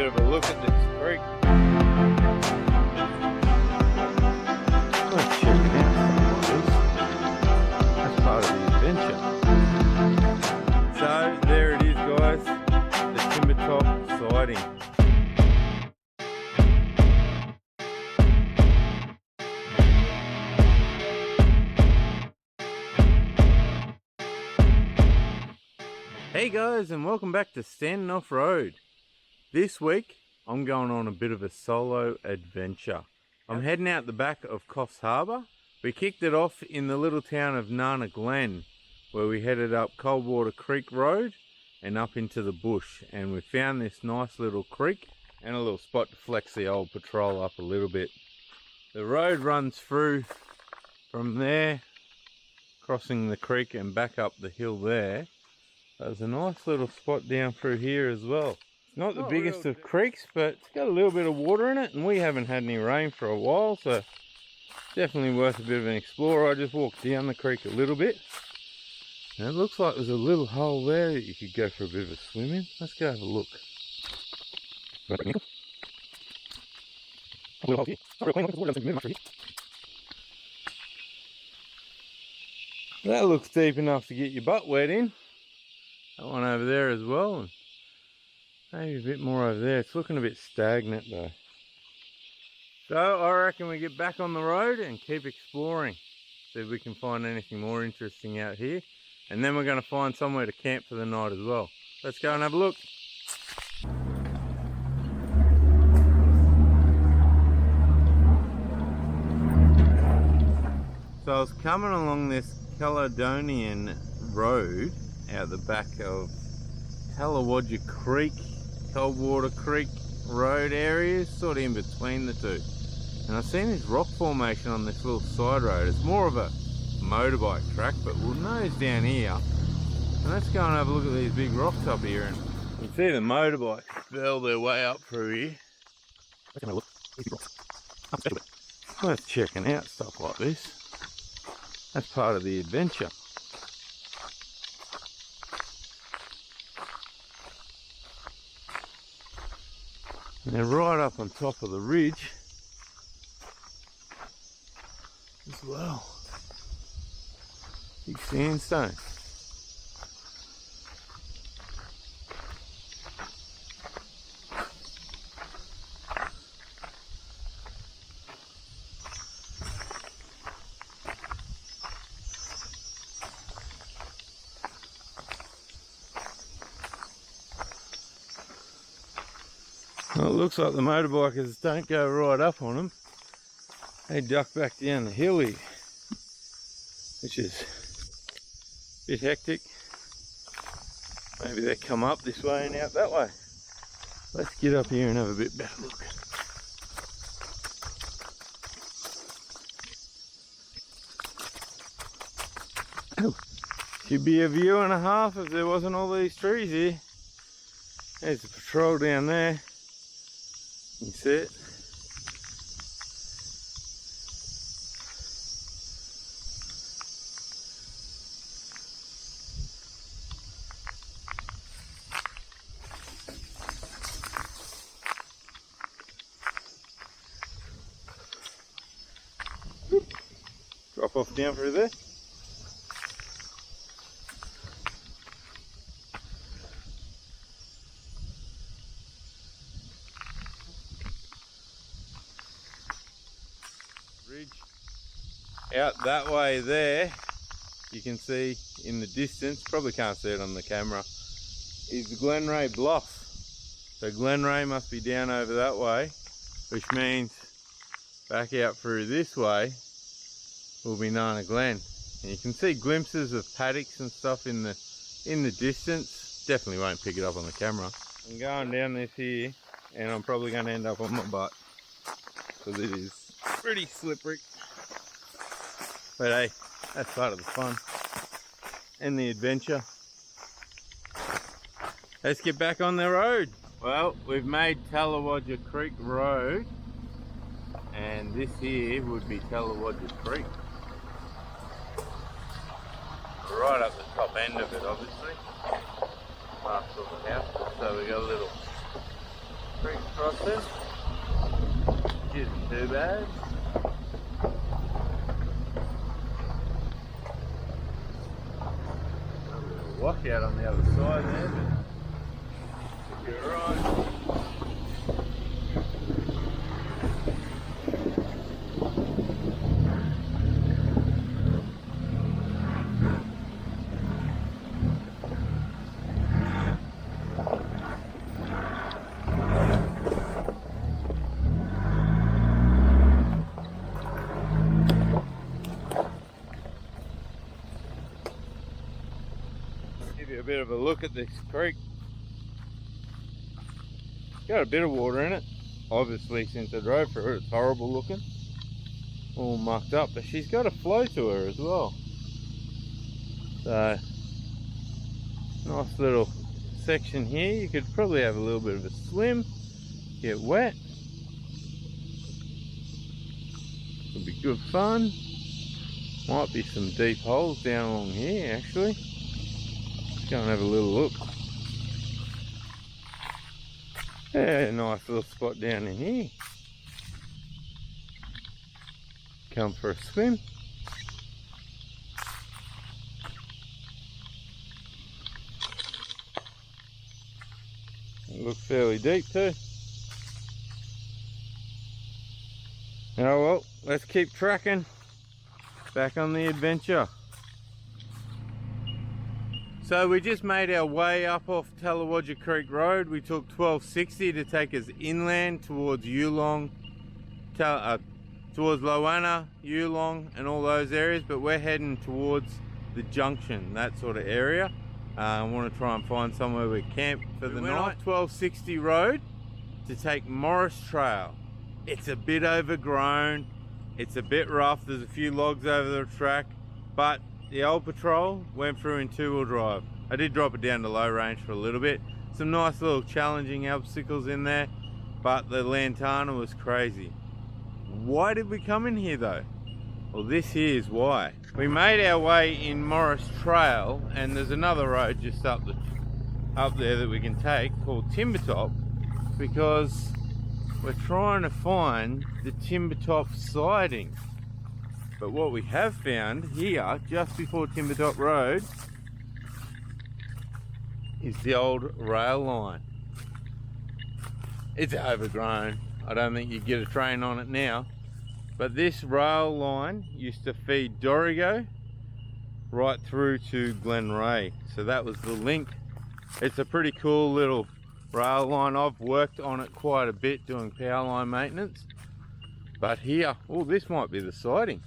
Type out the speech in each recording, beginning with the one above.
bit of a look at this creek. Let's check it out. That's part of the adventure. So there it is, guys, the timber top siding. Hey guys, and welcome back to StandinOffroad. This week I'm going on a bit of a solo adventure. I'm heading out the back of Coffs Harbour. We kicked it off in the little town of Nana Glen, where we headed up Coldwater Creek Road and up into the bush, and we found this nice little creek and a little spot to flex the old patrol up a little bit. The road runs through from there, crossing the creek and back up the hill there. There's a nice little spot down through here as well. It's not the biggest of creeks, but it's got a little bit of water in it, and we haven't had any rain for a while, so definitely worth a bit of an explore. I just walked down the creek a little bit, and it looks like there's a little hole there that you could go for a bit of a swim in. Let's go have a look. That looks deep enough to get your butt wet in. That one over there as well, and maybe a bit more over there. It's looking a bit stagnant though. So I reckon we get back on the road and keep exploring. See if we can find anything more interesting out here. And then we're going to find somewhere to camp for the night as well. Let's go and have a look. So I was coming along this Caledonian road out the back of Talawodja Creek, Coldwater Creek road areas, sort of in between the two. And I've seen this rock formation on this little side road. It's more of a motorbike track, but we'll nose down here. And let's go and have a look at these big rocks up here. And you can see the motorbikes fell their way up through here. Let's have a look. These rocks. Worth checking out stuff like this. That's part of the adventure. And they're right up on top of the ridge as well. Big sandstone. Well, it looks like the motorbikers don't go right up on them. They duck back down the hill here, which is a bit hectic. Maybe they come up this way and out that way. Let's get up here and have a bit better look. Oh, should be a view and a half if there wasn't all these trees here. There's the patrol down there. You see it? Drop off down through there. Ridge. Out that way there, you can see in the distance, probably can't see it on the camera, is the Glenray Bluff. So Glenray must be down over that way, which means back out through this way will be Nana Glen. And you can see glimpses of paddocks and stuff in the distance. Definitely won't pick it up on the camera. I'm going down this here, and I'm probably going to end up on my butt, because it is pretty slippery. But hey, that's part of the fun and the adventure. Let's get back on the road. Well, we've made Talawodja Creek Road, and this here would be Talawodja Creek. Right up the top end of it, obviously. Past all the houses, so we got a little creek crossing. Isn't too bad. Washout on the other side there, but should be alright. Give you a bit of a look at this creek. Got a bit of water in it. Obviously, since I drove through it, it's horrible looking. All mucked up, but she's got a flow to her as well. So, nice little section here. You could probably have a little bit of a swim, get wet. Could be good fun. Might be some deep holes down along here actually. Go and have a little look. Yeah, nice little spot down in here. Come for a swim. It looks fairly deep too. Oh well, let's keep tracking. Back on the adventure. So we just made our way up off Talawajah Creek Road. We took 1260 to take us inland towards Yulong, towards Loana, Yulong and all those areas, but we're heading towards the junction, that sort of area. I want to try and find somewhere we camp for the night. Off 1260 road to take Morris Trail. It's a bit overgrown, it's a bit rough, there's a few logs over the track, but the old patrol went through in 2-wheel drive. I did drop it down to low range for a little bit. Some nice little challenging obstacles in there, but the Lantana was crazy. Why did we come in here though? Well, this here is why. We made our way in Morris Trail, and there's another road just up there that we can take called Timbertop, because we're trying to find the Timbertop siding. But what we have found here, just before Timbertop Road, is the old rail line. It's overgrown. I don't think you'd get a train on it now. But this rail line used to feed Dorrigo right through to Glenray. So that was the link. It's a pretty cool little rail line. I've worked on it quite a bit doing power line maintenance. But here, oh, this might be the siding.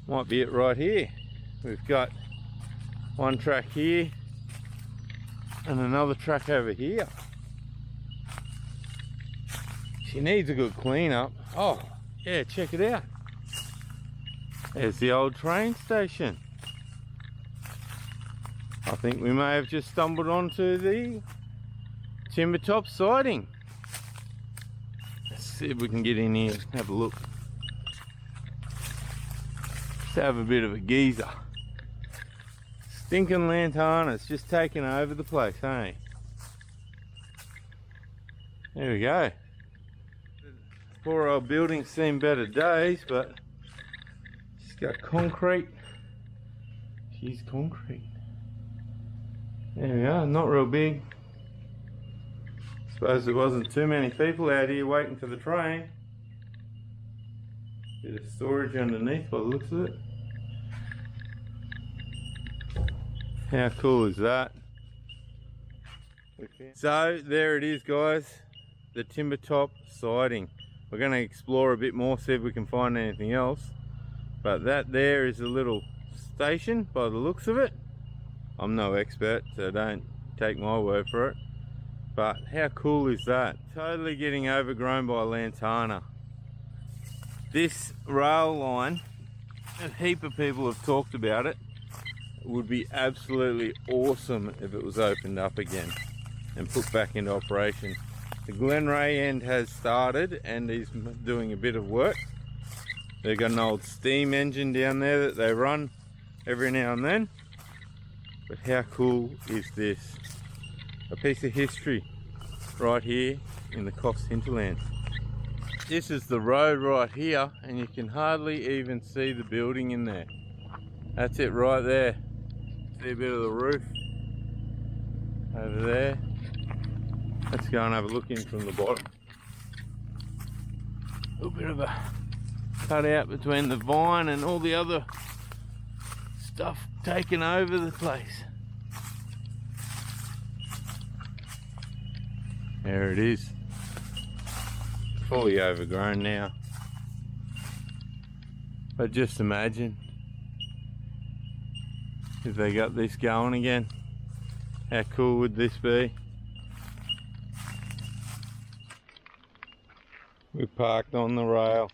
Might be it right here. We've got one track here and another track over here. She needs a good clean up. Oh yeah, check it out. There's the old train station. I think we may have just stumbled onto the Timbertop siding. Let's see if we can get in here and have a look. Let's have a bit of a geezer. Stinking Lantana's just taking over the place, hey? There we go. Poor old building's seen better days, but she's got concrete. She's concrete. There we go, not real big. Suppose there wasn't too many people out here waiting for the train. Bit of storage underneath by the looks of it. How cool is that? So there it is, guys, the Timbertop siding. We're going to explore a bit more, see if we can find anything else. But that there is a little station by the looks of it. I'm no expert, so don't take my word for it. But how cool is that? Totally getting overgrown by Lantana. This rail line, a heap of people have talked about it. It would be absolutely awesome if it was opened up again and put back into operation. The Glenray end has started and is doing a bit of work. They've got an old steam engine down there that they run every now and then. But how cool is this? A piece of history. right here in the Coffs Hinterland. This is the road right here, and you can hardly even see the building in there. That's it right there. See a bit of the roof over there. Let's go and have a look in from the bottom. A little bit of a cutout between the vine and all the other stuff taking over the place. There it is. Fully overgrown now. But just imagine if they got this going again. How cool would this be? We parked on the rail.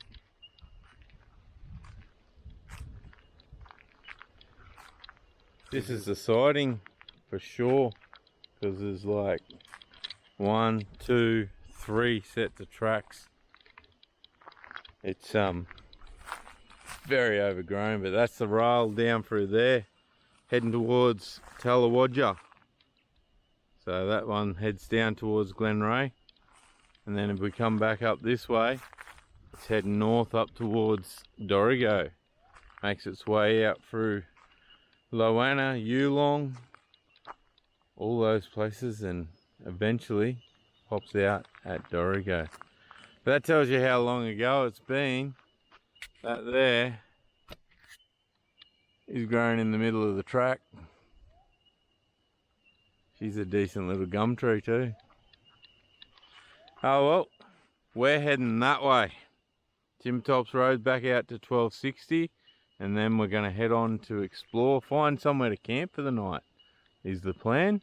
This is the siding for sure, because there's like 1, 2, 3 sets of tracks. It's very overgrown, but that's the rail down through there, heading towards Talawadja. So that one heads down towards Glenray, and then if we come back up this way, it's heading north up towards Dorrigo. Makes its way out through Loana, Yulong, all those places, and eventually pops out at Dorrigo. But that tells you how long ago it's been. That there is growing in the middle of the track. She's a decent little gum tree too. Oh well, we're heading that way. Jim Tops Road back out to 1260, and then we're going to head on to explore, find somewhere to camp for the night is the plan.